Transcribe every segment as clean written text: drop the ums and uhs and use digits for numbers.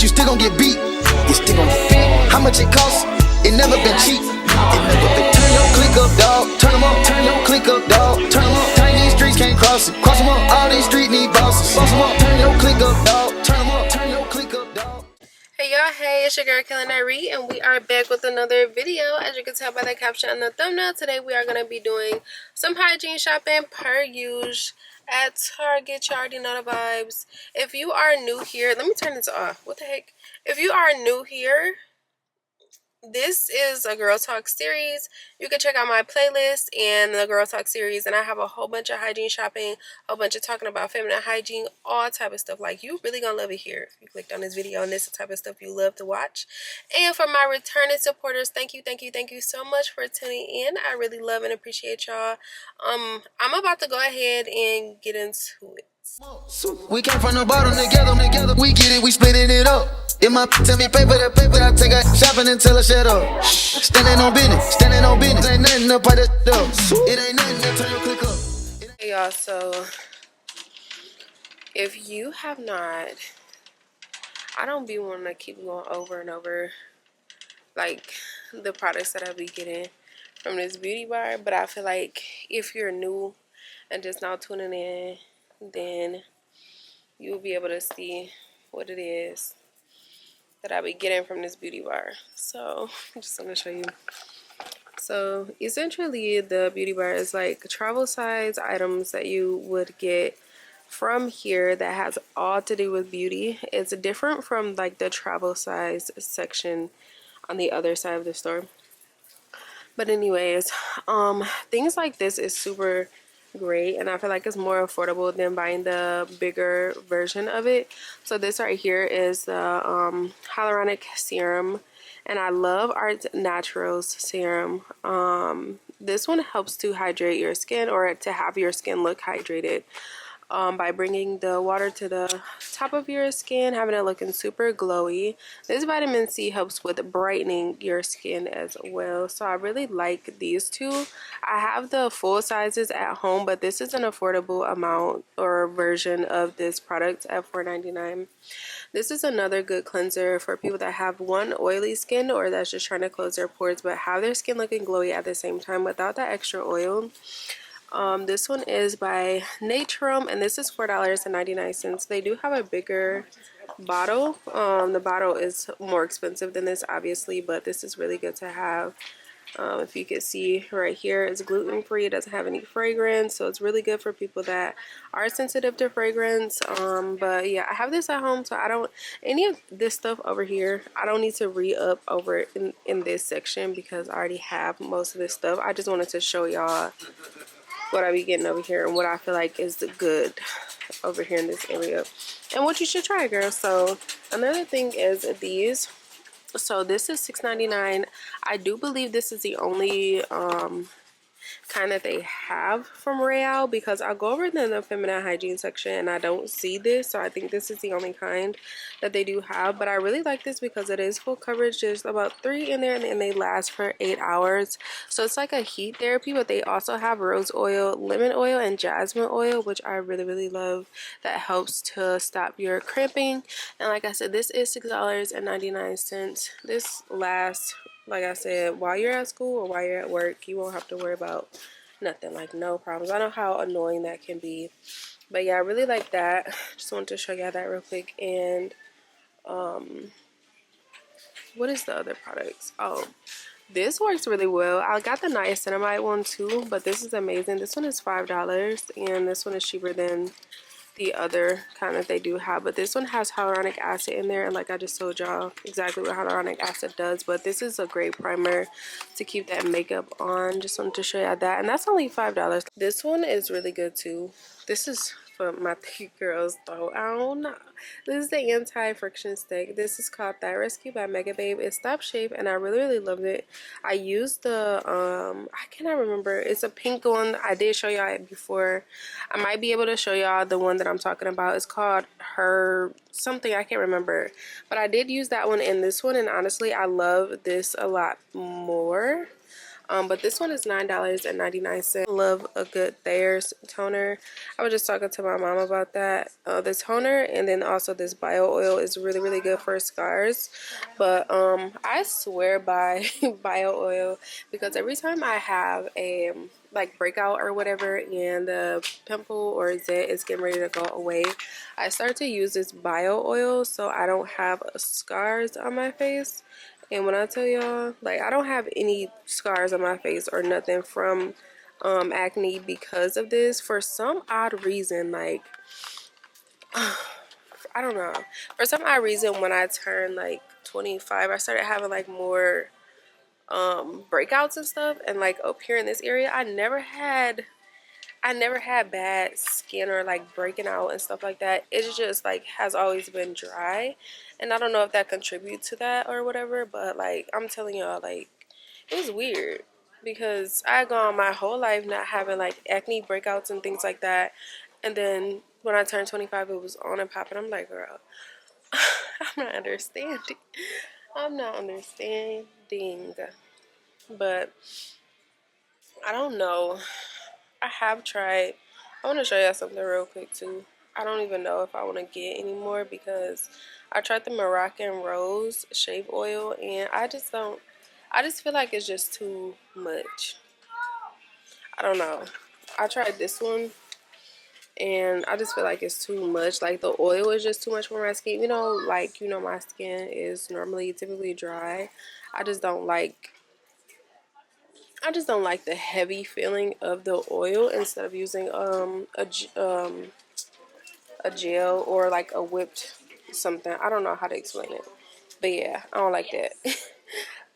but you still gon' get beat. You still gon' get beat. How much it costs? It never been cheap. It never been. Turn your click up, dog. Turn them up. Turn your click up, dog. Turn them up. Turn these streets can't cross it. Cross them up. All these streets need bosses. Boss them up. Turn your click up, dog. Turn them up. Turn your click up, dog. Hey y'all, hey, it's your girl Killer Ny'Ree, and we are back with another video. As you can tell by the caption and the thumbnail, today we are going to be doing some hygiene shopping per usual at Target. You already know the vibes. If you are new here, let me turn this off. What the heck? If you are new here, this is a Girl Talk series. You can check out my playlist and the Girl Talk series, and I have a whole bunch of hygiene shopping, a whole bunch of talking about feminine hygiene, all type of stuff. Like, you really gonna love it here if you clicked on this video, and this is the type of stuff you love to watch. And for my returning supporters, thank you so much for tuning in. I really love and appreciate y'all. I'm about to go ahead and get into it. We came from the bottom together. We get it, we splitting it up. If my tell me pay for that paper, I take her shopping and tell her shut up. Standing on business, ain't nothing up by the door. It ain't nothing to turn your click up. Hey y'all, so if you have not, I don't be wanting to keep going over and over like the products that I be getting from this beauty bar, but I feel like if you're new and just now tuning in, then you'll be able to see what it is that I be getting from this beauty bar. So I'm just gonna show you. So essentially the beauty bar is like travel size items that you would get from here that has all to do with beauty. It's different from like the travel size section on the other side of the store. But anyways, things like this is super great, and I feel like it's more affordable than buying the bigger version of it. So this right here is the hyaluronic serum, and I love Art Naturals serum. This one helps to hydrate your skin, or to have your skin look hydrated, by bringing the water to the top of your skin, having it looking super glowy. This vitamin C helps with brightening your skin as well. So I really like these two. I have the full sizes at home, but this is an affordable amount or version of this product at $4.99. This is another good cleanser for people that have one, oily skin, or that's just trying to close their pores but have their skin looking glowy at the same time without that extra oil. This one is by Ny'Ree, and this is $4.99. They do have a bigger bottle. The bottle is more expensive than this, obviously, but this is really good to have. If you can see right here, it's gluten-free. It doesn't have any fragrance, so it's really good for people that are sensitive to fragrance. But yeah, I have this at home, so I don't, any of this stuff over here, I don't need to re-up over in this section because I already have most of this stuff. I just wanted to show y'all what I be getting over here and what I feel like is good over here in this area and what you should try, girl. So another thing is these. So this is $6.99. I do believe this is the only kind that they have from Real, because I'll go over in the feminine hygiene section and I don't see this, so I think this is the only kind that they do have. But I really like this because it is full coverage. There's about 3 in there, and they last for 8 hours, so it's like a heat therapy. But they also have rose oil, lemon oil, and jasmine oil, which I really love. That helps to stop your cramping. And like I said, this is $6.99. This lasts, like I said, while you're at school or while you're at work. You won't have to worry about nothing, like no problems. I know how annoying that can be, but yeah, I really like that. Just wanted to show you that real quick. And what is the other products? Oh, this works really well. I got the niacinamide one too, but this is amazing. This one is $5, and this one is cheaper than the other kind that they do have. But this one has hyaluronic acid in there, and like I just told y'all exactly what hyaluronic acid does. But this is a great primer to keep that makeup on. Just wanted to show y'all that, and that's only $5. This one is really good too. This is for my thick girls though. I don't know. This is the anti-friction stick. This is called Thigh Rescue by Mega Babe. It stopped shape, and I really loved it. I used the I cannot remember, it's a pink one. I did show y'all it before. I might be able to show y'all the one that I'm talking about. It's called Her something, I can't remember, but I did use that one and this one, and honestly I love this a lot more. But this one is $9.99. Love a good Thayer's toner. I was just talking to my mom about that. The toner and then also this bio oil is really good for scars. But I swear by bio oil because every time I have a like breakout or whatever and the pimple or zit is getting ready to go away, I start to use this bio oil so I don't have scars on my face. And when I tell y'all, like, I don't have any scars on my face or nothing from acne because of this. For some odd reason, like, I don't know. For some odd reason, when I turned like 25, I started having like more breakouts and stuff. And like up here in this area, I never had bad skin or like breaking out and stuff like that. It's just like has always been dry, and I don't know if that contributes to that or whatever, but like I'm telling y'all, like it was weird because I had gone my whole life not having like acne breakouts and things like that, and then when I turned 25 it was on and popping. I'm like, girl, I'm not understanding. I'm not understanding. But I don't know. I have tried. I want to show y'all something real quick too. I don't even know if I want to get any more because I tried the Moroccan Rose shave oil and I just don't. I just feel like it's just too much. I don't know. I tried this one and I just feel like it's too much. Like the oil is just too much for my skin. You know, like my skin is normally typically dry. I just don't like. I just don't like the heavy feeling of the oil instead of using a gel or like a whipped something. I don't know how to explain it, but yeah, I don't like that.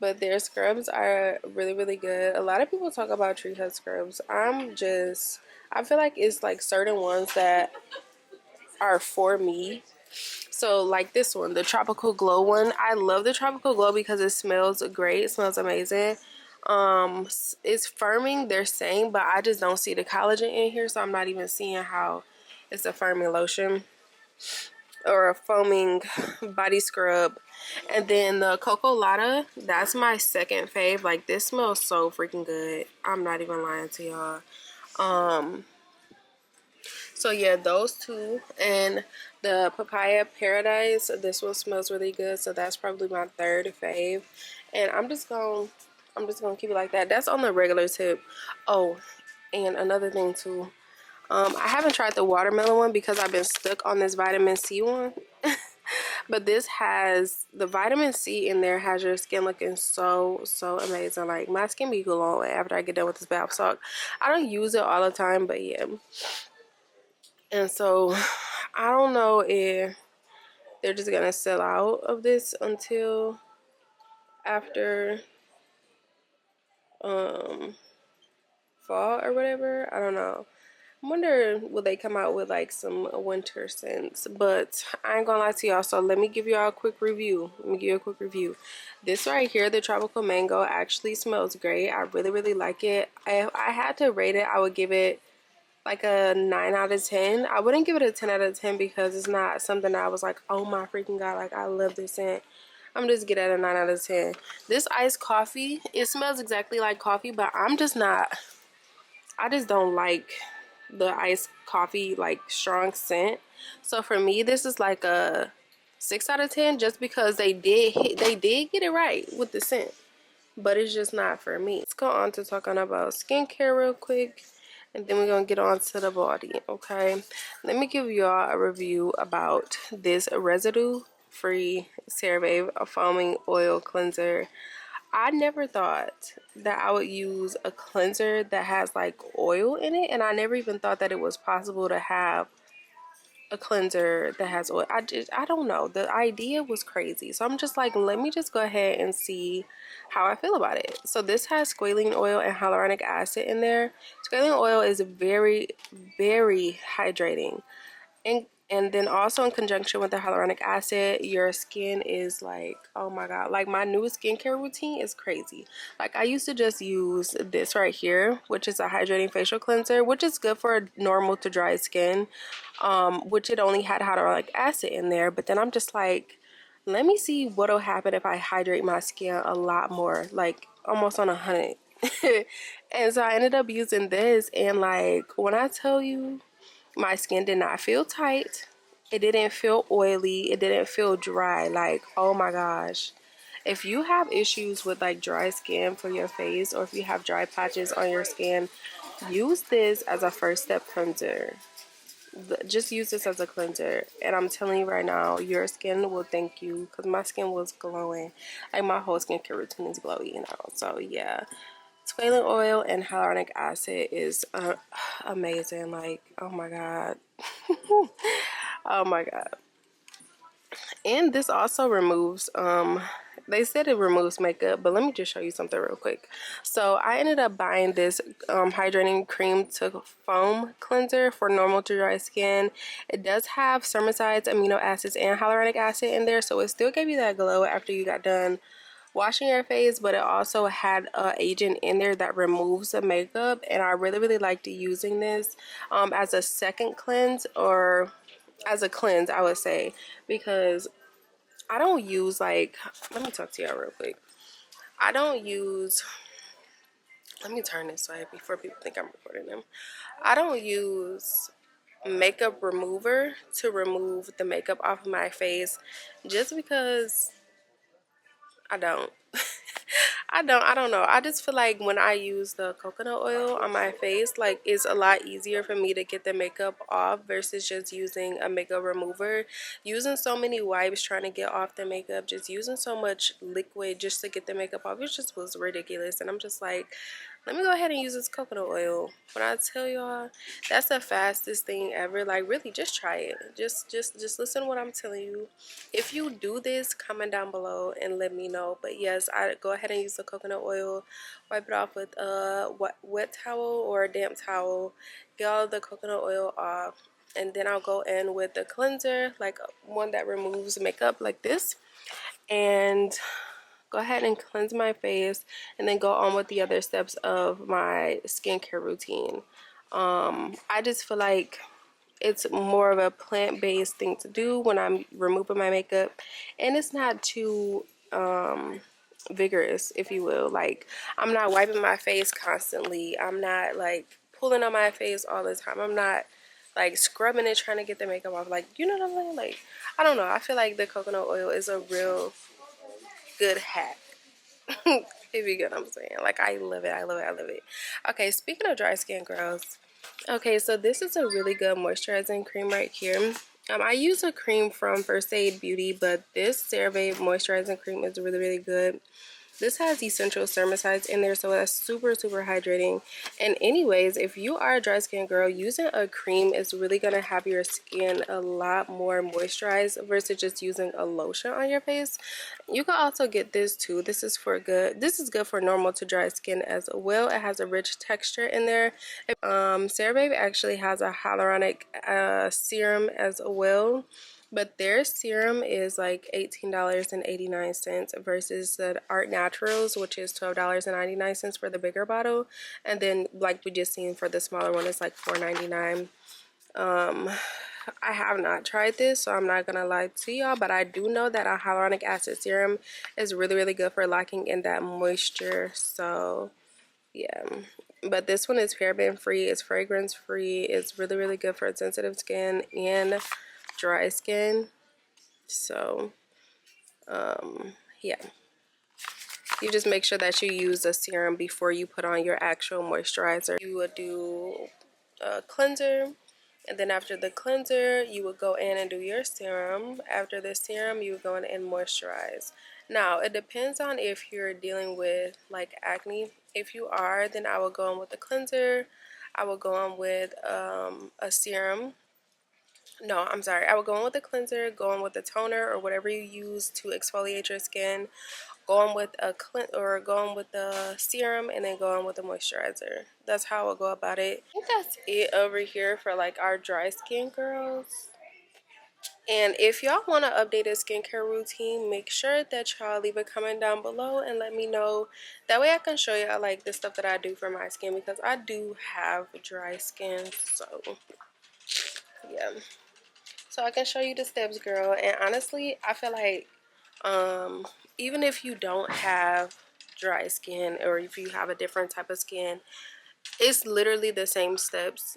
But their scrubs are really good. A lot of people talk about tree hut scrubs. I feel like it's like certain ones that are for me. So like this one, the Tropical Glow one, I love the Tropical Glow because it smells great. It smells amazing. It's firming, they're saying, but I just don't see the collagen in here, so I'm not even seeing how it's a firming lotion or a foaming body scrub. And then the Coco Lotta, that's my second fave. Like this smells so freaking good. I'm not even lying to y'all. So yeah, those two. And the Papaya Paradise, this one smells really good, so that's probably my third fave. And I'm just gonna keep it like that. That's on the regular tip. Oh, and another thing too, I haven't tried the watermelon one because I've been stuck on this vitamin C one. But this has the vitamin C in there, has your skin looking so amazing. Like my skin be glowing after I get done with this bath salt. I don't use it all the time, but yeah. And so I don't know if they're just gonna sell out of this until after fall or whatever. I don't know. I wonder will they come out with like some winter scents. But I ain't gonna lie to y'all, so let me give y'all a quick review. This right here, the Tropical Mango, actually smells great. I really like it. If I had to rate it, I would give it like a 9 out of 10. I wouldn't give it a 10 out of 10 because it's not something that I was like, oh my freaking god, like I love this scent. I'm just get it a 9 out of 10. This iced coffee, it smells exactly like coffee, but I just don't like the iced coffee like strong scent. So for me, this is like a 6 out of 10 just because they did get it right with the scent, but it's just not for me. Let's go on to talking about skincare real quick, and then we're gonna get on to the body. Okay, let me give y'all a review about this residue free CeraVe foaming oil cleanser. I never thought that I would use a cleanser that has like oil in it, and I never even thought that it was possible to have a cleanser that has oil. I don't know, the idea was crazy, so I'm just like, let me just go ahead and see how I feel about it. So this has squalene oil and hyaluronic acid in there. Squalene oil is very hydrating, and then also in conjunction with the hyaluronic acid, your skin is like, oh my god, like my new skincare routine is crazy. Like I used to just use this right here, which is a hydrating facial cleanser, which is good for normal to dry skin, which it only had hyaluronic acid in there. But then I'm just like, let me see what'll happen if I hydrate my skin a lot more, like almost on 100. And so I ended up using this, and like when I tell you, my skin did not feel tight, it didn't feel oily, it didn't feel dry. Like, oh my gosh, if you have issues with like dry skin for your face, or if you have dry patches on your skin, use this as a first step cleanser. Just use this as a cleanser, and I'm telling you right now, your skin will thank you, because my skin was glowing. Like, my whole skincare routine is glowy, you know. So yeah, squalane oil and hyaluronic acid is amazing. Like, oh my god. Oh my god. And this also removes they said it removes makeup, but let me just show you something real quick. So I ended up buying this hydrating cream to foam cleanser for normal to dry skin. It does have spermicides, amino acids, and hyaluronic acid in there, so it still gave you that glow after you got done washing your face, but it also had a agent in there that removes the makeup, and I really liked using this as a second cleanse, or as a cleanse I would say, because I don't use, like, let me talk to y'all real quick. I don't use, let me turn this way before people think I'm recording them. I don't use makeup remover to remove the makeup off of my face, just because I don't. I don't know. I just feel like when I use the coconut oil on my face, like, it's a lot easier for me to get the makeup off versus just using a makeup remover. Using so many wipes trying to get off the makeup, just using so much liquid just to get the makeup off, it just was ridiculous. And I'm just like, let me go ahead and use this coconut oil. When I tell y'all, that's the fastest thing ever. Like, really, just try it. Just listen to what I'm telling you. If you do this, comment down below and let me know. But yes, I go ahead and use the coconut oil. Wipe it off with a wet towel or a damp towel. Get all the coconut oil off. And then I'll go in with the cleanser, like one that removes makeup like this. And go ahead and cleanse my face, and then go on with the other steps of my skincare routine. I just feel like it's more of a plant-based thing to do when I'm removing my makeup, and it's not too vigorous, if you will. Like, I'm not wiping my face constantly. I'm not like pulling on my face all the time. I'm not like scrubbing it trying to get the makeup off. Like, you know what I'm saying? Like, I don't know. I feel like the coconut oil is a real good hack. If you get what I'm saying. Like, I love it. I love it. I love it. Okay, speaking of dry skin, girls. Okay, so this is a really good moisturizing cream right here. I use a cream from First Aid Beauty, but this CeraVe moisturizing cream is really good. This has essential spermicides in there, so that's super hydrating. And anyways, if you are a dry skin girl, using a cream is really going to have your skin a lot more moisturized versus just using a lotion on your face. You can also get this too. This is good for normal to dry skin as well. It has a rich texture in there. CeraVe actually has a hyaluronic serum as well, but their serum is like $18.89 versus the Art Naturals, which is $12.99 for the bigger bottle. And then, like we just seen, for the smaller one, it's like $4.99. I have not tried this, so I'm not gonna lie to y'all, but I do know that a hyaluronic acid serum is really good for locking in that moisture. So yeah, but this one is paraben free, it's fragrance free, it's really good for sensitive skin and dry skin. So yeah, you just make sure that you use a serum before you put on your actual moisturizer. You would do a cleanser, and then after the cleanser you would go in and do your serum. After the serum, you would go in and moisturize. Now, it depends on if you're dealing with like acne. If you are, then I will go in with the cleanser. I will go on with a serum. No, I'm sorry. I will go on with the cleanser, go on with the toner or whatever you use to exfoliate your skin. Go on with go on with the serum, and then go on with the moisturizer. That's how I'll go about it. I think that's it over here for like our dry skin girls. And if y'all want to update a skincare routine, make sure that y'all leave a comment down below and let me know. That way I can show y'all like the stuff that I do for my skin, because I do have dry skin. So yeah, so I can show you the steps, girl. And honestly, I feel like even if you don't have dry skin or if you have a different type of skin. It's literally the same steps.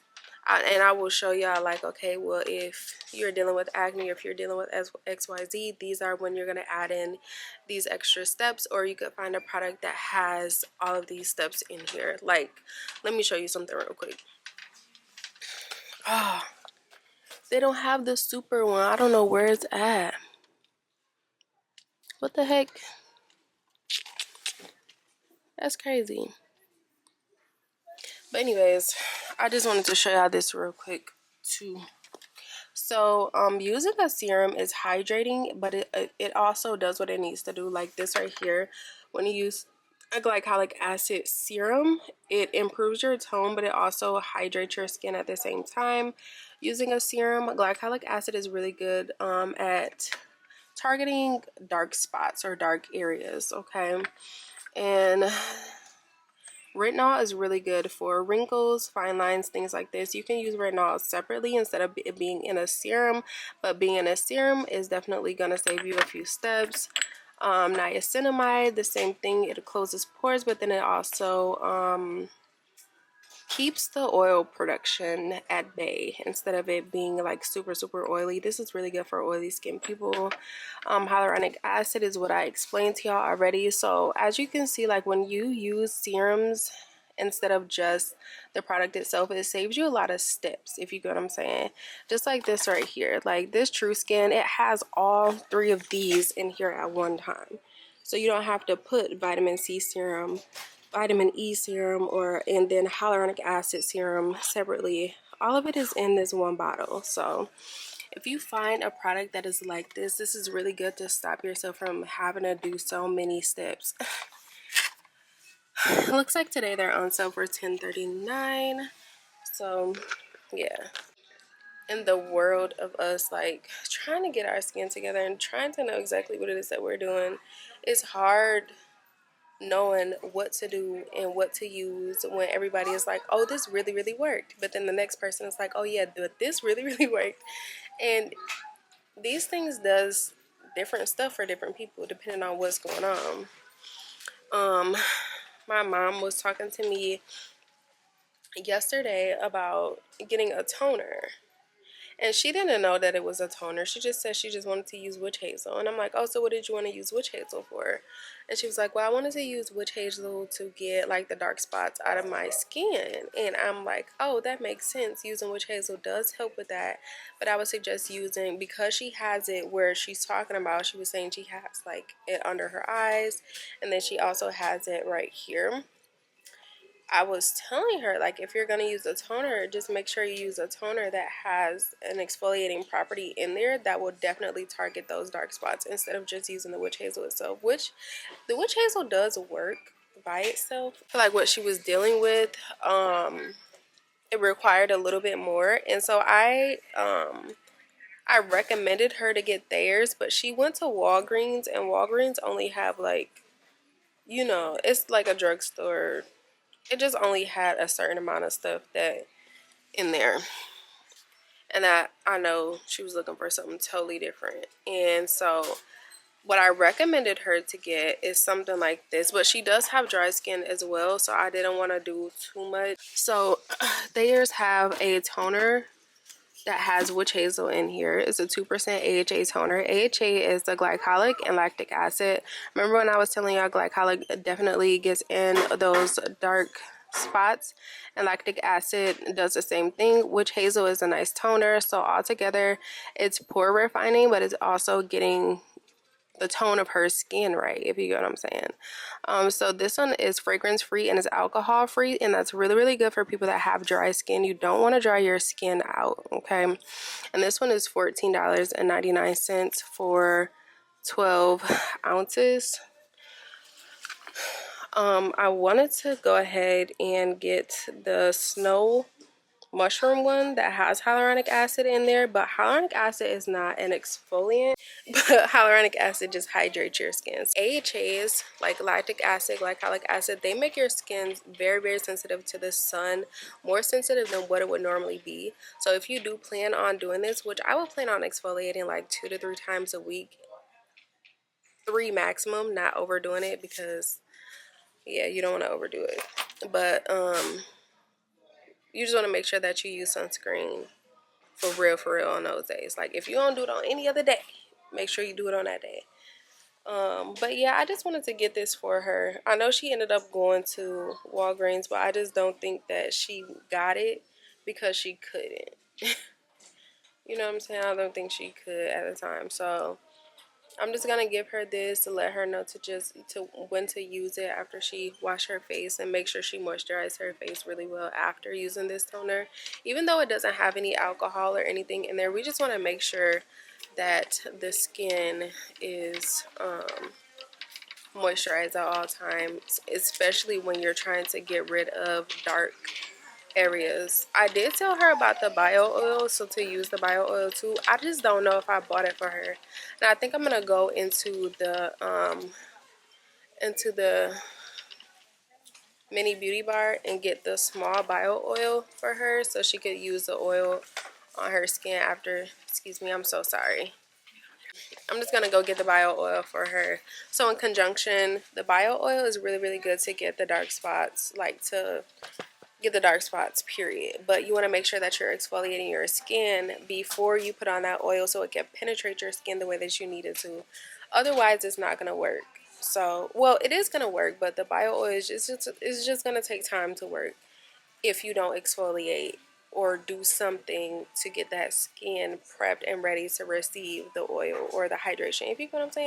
And I will show y'all, like, okay, well, if you're dealing with acne or if you're dealing with XYZ, these are when you're going to add in these extra steps, or you could find a product that has all of these steps in here. Like, let me show you something real quick. Oh, they don't have the super one. I don't know where it's at. What the heck? That's crazy. But anyways, I just wanted to show y'all this real quick too. So using a serum is hydrating, but it also does what it needs to do. Like this right here, when you use a glycolic acid serum, it improves your tone, but it also hydrates your skin at the same time. Using a serum, glycolic acid is really good at targeting dark spots or dark areas, okay? And retinol is really good for wrinkles, fine lines, things like this. You can use retinol separately instead of it being in a serum, but being in a serum is definitely going to save you a few steps. Niacinamide, the same thing. It closes pores, but then it also keeps the oil production at bay instead of it being like super oily. This is really good for oily skin people. Hyaluronic acid is what I explained to y'all already. So as you can see, like when you use serums instead of just the product itself, it saves you a lot of steps, if you get what I'm saying. Just like this right here, like this True Skin, it has all three of these in here at one time, so you don't have to put vitamin C serum, vitamin E serum, and then hyaluronic acid serum separately. All of it is in this one bottle. So if you find a product that is like this is really good to stop yourself from having to do so many steps. It looks like today they're on sale for $10.39. So yeah, in the world of us like trying to get our skin together and trying to know exactly what it is that we're doing, it's hard knowing what to do and what to use when everybody is like, oh, this really worked, but then the next person is like, oh yeah, but this really worked. And these things does different stuff for different people depending on what's going on. My mom was talking to me yesterday about getting a toner, and she didn't know that it was a toner. She just said she just wanted to use witch hazel. And I'm like, oh, so what did you want to use witch hazel for? And she was like, well, I wanted to use witch hazel to get like the dark spots out of my skin. And I'm like, oh, that makes sense. Using witch hazel does help with that. But I would suggest using, because she has it where she's talking about, she was saying she has like it under her eyes, and then she also has it right here. I was telling her, like, if you're going to use a toner, just make sure you use a toner that has an exfoliating property in there that will definitely target those dark spots instead of just using the witch hazel itself, which the witch hazel does work by itself. I feel like what she was dealing with, it required a little bit more. And so I recommended her to get theirs, but she went to Walgreens, and Walgreens only have like, you know, it's like a drugstore. It just only had a certain amount of stuff that in there, and I know she was looking for something totally different. And so what I recommended her to get is something like this, but she does have dry skin as well, so I didn't want to do too much. So theirs have a toner that has witch hazel in here. It's a 2% AHA toner. AHA is the glycolic and lactic acid. Remember when I was telling y'all glycolic definitely gets in those dark spots, and lactic acid does the same thing. Witch hazel is a nice toner. So altogether, it's pore refining, but it's also getting the tone of her skin right, if you get what I'm saying. So this one is fragrance free and is alcohol free, and that's really good for people that have dry skin. You don't want to dry your skin out, okay? And this one is $14.99 for 12 ounces. I wanted to go ahead and get the snow mushroom one that has hyaluronic acid in there, but hyaluronic acid is not an exfoliant, but hyaluronic acid just hydrates your skin. AHAs like lactic acid, glycolic acid, they make your skin very sensitive to the sun, more sensitive than what it would normally be. So if you do plan on doing this, which I would plan on exfoliating like 2 to 3 times a week, 3 maximum, not overdoing it, because Yeah, you don't want to overdo it. But you just want to make sure that you use sunscreen for real on those days. Like if you don't do it on any other day, make sure you do it on that day. But yeah, I just wanted to get this for her. I know she ended up going to Walgreens, but I just don't think that she got it because she couldn't. You know what I'm saying? I don't think she could at the time. So I'm just gonna give her this to let her know to when to use it after she wash her face, and make sure she moisturizes her face really well after using this toner. Even though it doesn't have any alcohol or anything in there, we just want to make sure that the skin is moisturized at all times, especially when you're trying to get rid of dark areas. I did tell her about the bio oil, so to use the bio oil too. I just don't know if I bought it for her, and I think I'm gonna go into the mini beauty bar and get the small bio oil for her so she could use the oil on her skin after. Excuse me, I'm so sorry. I'm just gonna go get the bio oil for her. So in conjunction, the bio oil is really, really good to get the dark spots, like to get the dark spots, period. But you want to make sure that you're exfoliating your skin before you put on that oil so it can penetrate your skin the way that you need it to. Otherwise, it's not gonna work. So, well, it is gonna work, but the bio oil is just gonna take time to work if you don't exfoliate or do something to get that skin prepped and ready to receive the oil or the hydration. If you know what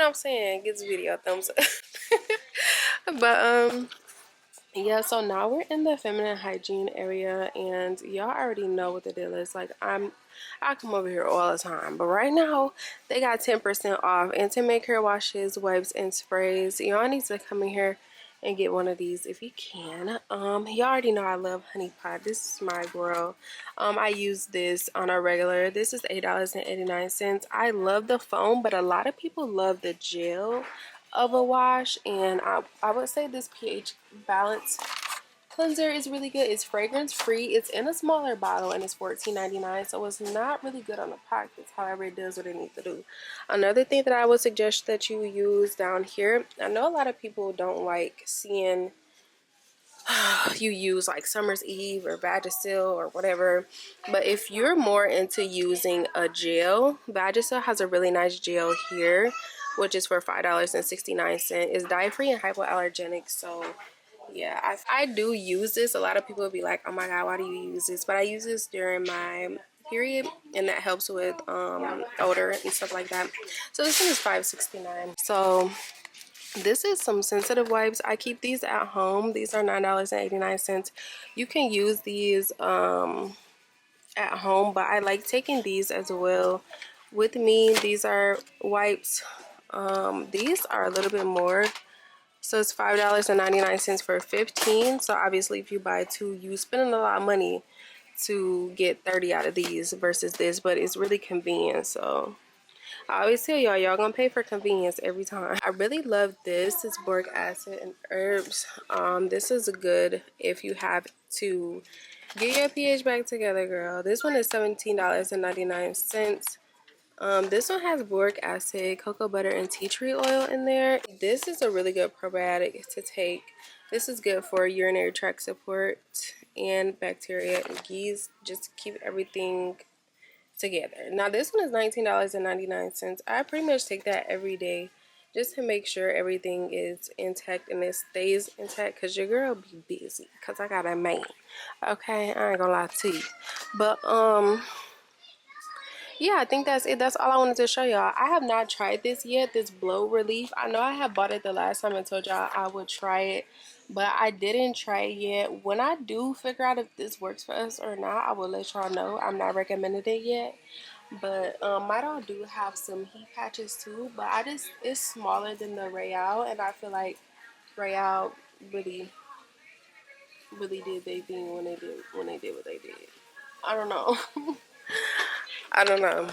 I'm saying, give this video a thumbs up. But yeah, so now we're in the feminine hygiene area, and y'all already know what the deal is. Like I come over here all the time, but right now they got 10% off intimate care washes, wipes, and sprays. Y'all need to come in here and get one of these if you can. You already know I love honey pot. This is my girl. I use this on a regular. This is $8.89. I love the foam, but a lot of people love the gel of a wash, and I would say this pH balance cleanser is really good. It's fragrance free, it's in a smaller bottle, and it's $14.99, so it's not really good on the pockets. However, it does what it needs to do. Another thing that I would suggest that you use down here, I know a lot of people don't like seeing you use like Summer's Eve or Vagisil or whatever, but if you're more into using a gel, Vagisil has a really nice gel here, which is for $5.69. It's dye free and hypoallergenic. So yeah, I do use this. A lot of people will be like, oh my god, why do you use this? But I use this during my period, and that helps with odor and stuff like that. So this one is $5.69. So this is some sensitive wipes. I keep these at home. These are $9.89. You can use these at home, but I like taking these as well with me. These are wipes. These are a little bit more. So it's $5.99 for 15. So obviously if you buy two, you spending a lot of money to get 30 out of these versus this, but it's really convenient. So I always tell y'all gonna pay for convenience every time. I really love this. It's boric acid and herbs. This is good if you have to get your pH back together, girl. This one is $17.99. This one has boric acid, cocoa butter, and tea tree oil in there. This is a really good probiotic to take. This is good for urinary tract support and bacteria and yeast. Just keep everything together. Now this one is $19.99. I pretty much take that every day just to make sure everything is intact and it stays intact, because your girl be busy because I got a man. Okay, I ain't gonna lie to you. But yeah, I think that's it. That's all I wanted to show y'all. I have not tried this yet, this blow relief. I know I have bought it the last time and told y'all I would try it, but I didn't try it yet. When I do figure out if this works for us or not, I will let y'all know. I'm not recommending it yet, but my doll do have some heat patches too, but it's smaller than the Royale, and I feel like Royale really did their thing when they did what they did. I don't know. I don't know.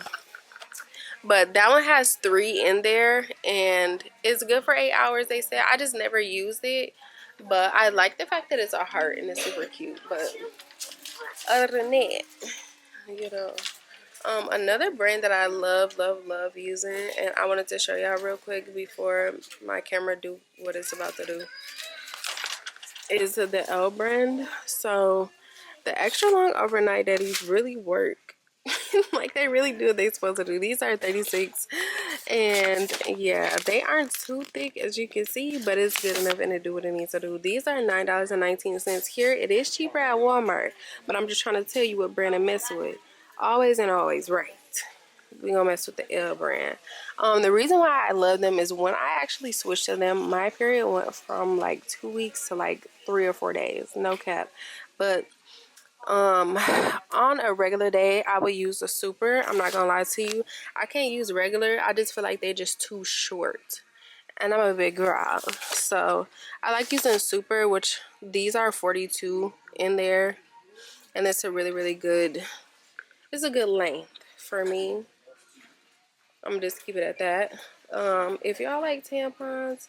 But that one has 3 in there, and it's good for 8 hours, they said. I just never used it, but I like the fact that it's a heart and it's super cute. But other than that, you know, Another brand that I love using, and I wanted to show y'all real quick before my camera do what it's about to do, is the L brand. So the extra long overnight daddies really work. Like, they really do what they supposed to do. These are 36, and yeah, they aren't too thick as you can see, but it's good enough and it do what it needs to do. These are $9.19 here. It is cheaper at Walmart, but I'm just trying to tell you what brand to mess with. Always and always, right? We gonna mess with the L brand. The reason why I love them is when I actually switched to them, my period went from like 2 weeks to like 3 or 4 days, no cap. But on a regular day I would use a super. I'm not gonna lie to you, I can't use regular. I just feel like they're just too short, and I'm a big girl, so I like using super, which these are 42 in there, and it's a really good, it's a good length for me. I'm just keep it at that. If y'all like tampons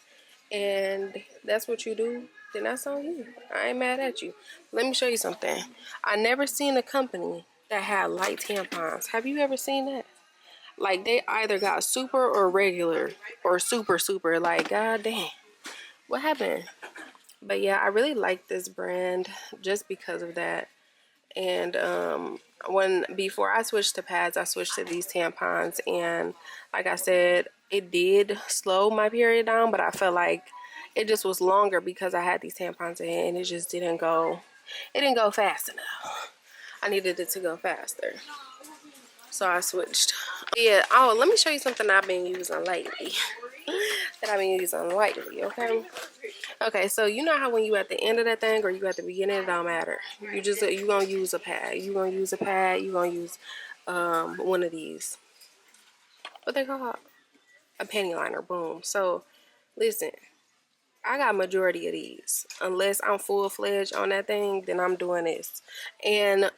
and that's what you do, then that's on you. I ain't mad at you. Let me show you something. I never seen a company that had light tampons. Have you ever seen that? Like, they either got super or regular or super. Like, god damn, what happened? But yeah, I really like this brand just because of that. And before I switched to pads, I switched to these tampons, and like I said, it did slow my period down, but I felt like it just was longer because I had these tampons in, and it just didn't go fast enough. I needed it to go faster, so I switched. Yeah. Oh, let me show you something I've been using lately. Okay, so you know how when you at the end of that thing or you at the beginning, it don't matter. You gonna use a pad. You gonna use one of these. What they call a panty liner. Boom. So listen, I got majority of these. Unless I'm full-fledged on that thing, then I'm doing this. And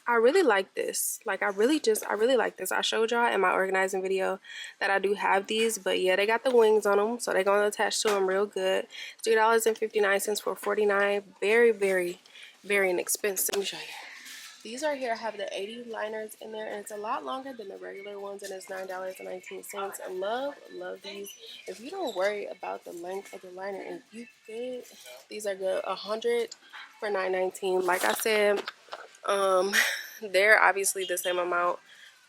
I really like this. Like, I really like this. I showed y'all in my organizing video that I do have these, but yeah, they got the wings on them, so they're gonna attach to them real good. $3.59 for 49. Very inexpensive. Let me show you. These are here. I have the 80 liners in there, and it's a lot longer than the regular ones, and it's $9.19. I love these. If you don't worry about the length of the liner and you good, these are good. 100 for $9.19. Like I said, they're obviously the same amount.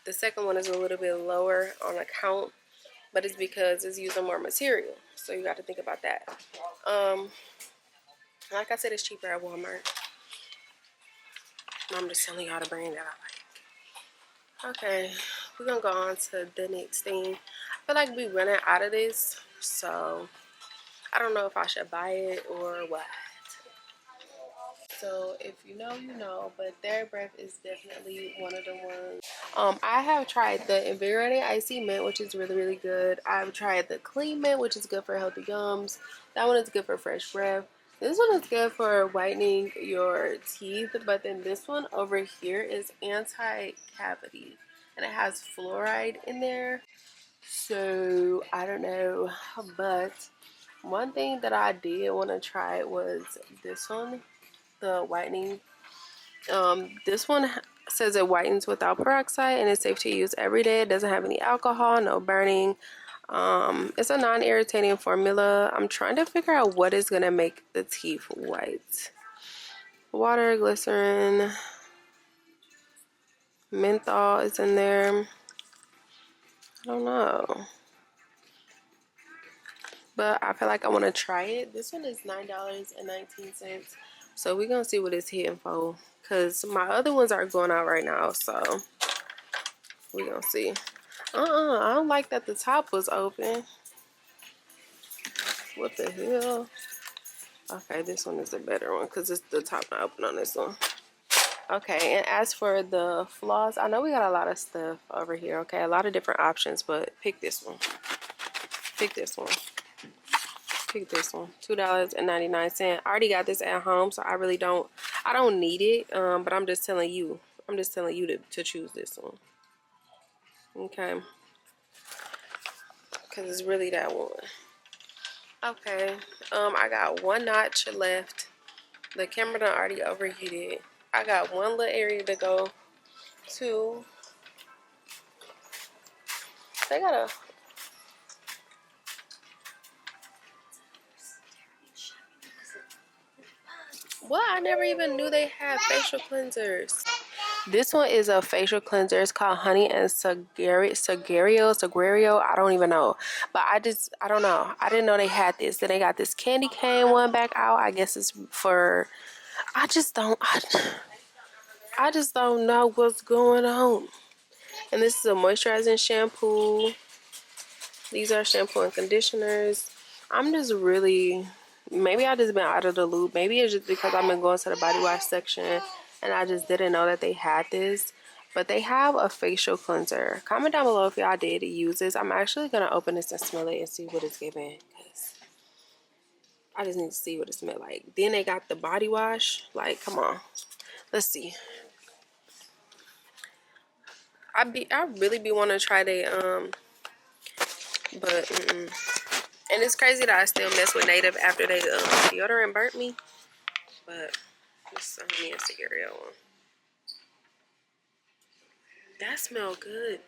The second one is a little bit lower on the count, but it's because it's using more material, so you got to think about that. Like I said, it's cheaper at Walmart. I'm just telling y'all the brand that I like. Okay, we're gonna go on to the next thing. I feel like we running out of this, so I don't know if I should buy it or what. So if you know, you know, but their breath is definitely one of the ones. I have tried the Invigorating Icy Mint, which is really good. I've tried the Clean Mint, which is good for healthy gums. That one is good for fresh breath. This one is good for whitening your teeth, but then this one over here is anti-cavity, and it has fluoride in there. So I don't know, but one thing that I did want to try was this one, the whitening. This one says it whitens without peroxide and it's safe to use every day. It doesn't have any alcohol, no burning. It's a non-irritating formula. I'm trying to figure out what is gonna make the teeth white. Water, glycerin, menthol is in there. I don't know, but I feel like I want to try it. This one is $9.19, so we're gonna see what it's hitting for, because my other ones are going out right now, so we're gonna see. I don't like that the top was open. What the hell? Okay, this one is a better one because it's the top not open on this one. Okay, and as for the floss, I know we got a lot of stuff over here. Okay, a lot of different options, but pick this one. Pick this one. Pick this one. $2.99. I already got this at home, so I don't need it. But I'm just telling you. to choose this one. Okay. Because it's really that one. Okay. I got one notch left. The camera done already overheated. I got one little area to go to. They got a... What? I never even knew they had facial cleansers. This one is a facial cleanser. It's called Honey and Saguario. I don't even know. But I don't know. I didn't know they had this. Then they got this candy cane one back out. I guess it's for... I just don't know what's going on. And this is a moisturizing shampoo. These are shampoo and conditioners. I'm just really... Maybe I just been out of the loop. Maybe it's just because I've been going to the body wash section and I just didn't know that they had this. But they have a facial cleanser. Comment down below if y'all did use this. I'm actually going to open this and smell it and see what it's giving. Because I just need to see what it smells like. Then they got the body wash. Like, come on. Let's see. I really be wanting to try they but and it's crazy that I still mess with Native after they deodorant burnt me. But this Honey and Saguario one. That smell good.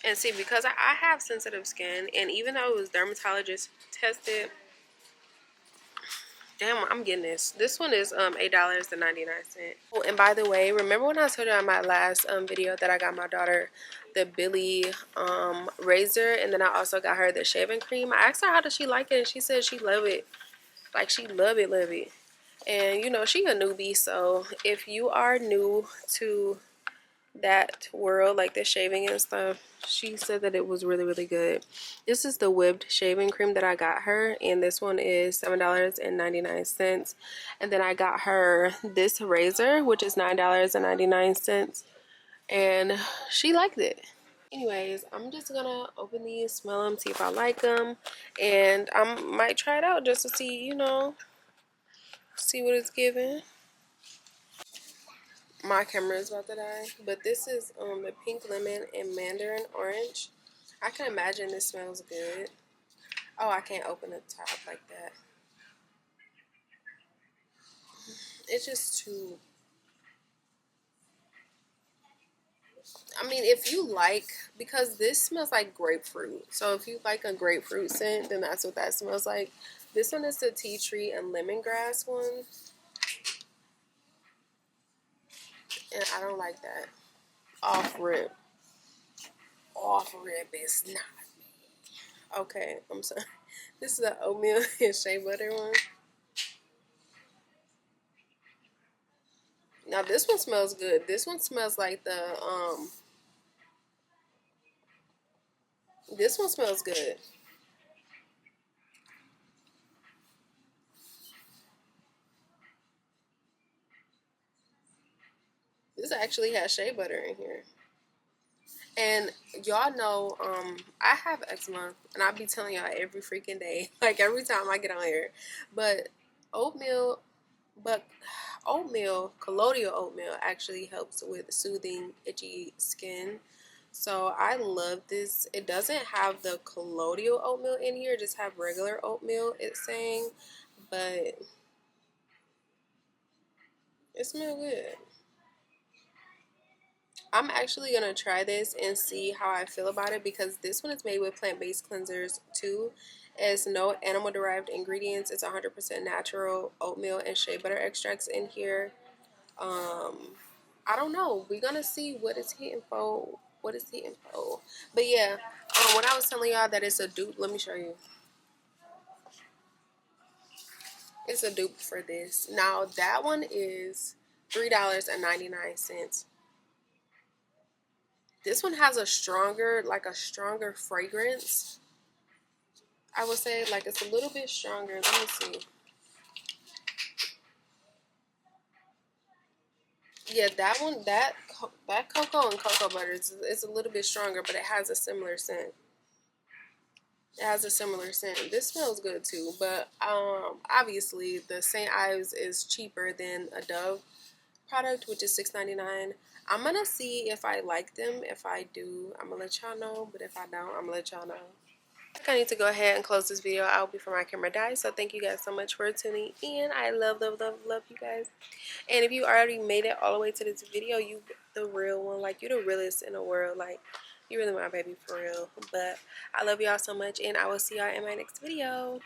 And see, because I have sensitive skin, and even though it was dermatologist tested, damn, I'm getting this. This one is $8.99. Oh, and by the way, remember when I told you on my last video that I got my daughter the Billy razor, and then I also got her the shaving cream? I asked her how does she like it, and she said she love it. Like, she love it. And you know, she a newbie, so if you are new to that world, like the shaving and stuff, she said that it was really, really good. This is the whipped shaving cream that I got her, and this one is $7.99. And then I got her this razor, which is $9.99, and she liked it. Anyways, I'm just gonna open these, smell them, see if I like them, and I might try it out just to see, you know, see what it's giving. My camera is about to die, but this is the pink lemon and mandarin orange. I can imagine this smells good. Oh, I can't open the top like that. It's just too... I mean, if you like, because this smells like grapefruit, so if you like a grapefruit scent, then that's what that smells like. This one is the tea tree and lemongrass one, and I don't like that. Off rip is not. Okay, I'm sorry. This is the oatmeal and shea butter one. Now this one smells good. This one smells like the this one smells good. This actually has shea butter in here. And y'all know I have eczema, and I be telling y'all every freaking day, like every time I get on here. But oatmeal, colloidal oatmeal actually helps with soothing itchy skin. So I love this. It doesn't have the colloidal oatmeal in here, just have regular oatmeal, it's saying, but it smells good. I'm actually going to try this and see how I feel about it, because this one is made with plant-based cleansers too. It's no animal-derived ingredients. It's 100% natural oatmeal and shea butter extracts in here. I don't know. We're going to see what it's hitting for. But yeah, when I was telling y'all that it's a dupe, let me show you. It's a dupe for this. Now, that one is $3.99. This one has a stronger fragrance. I would say, like, it's a little bit stronger. Let me see. Yeah, that one, that cocoa and cocoa butter is a little bit stronger, but it has a similar scent. This smells good too, but obviously the St. Ives is cheaper than a Dove product, which is $6.99. I'm gonna see if I like them. If I do, I'm gonna let y'all know, but if I don't, I'm gonna let y'all know. I need to go ahead and close this video out before my camera dies. So thank you guys so much for tuning in. I love you guys. And if you already made it all the way to this video, you the real one. Like, you the realest in the world. Like, you really my baby for real. But I love y'all so much, and I will see y'all in my next video.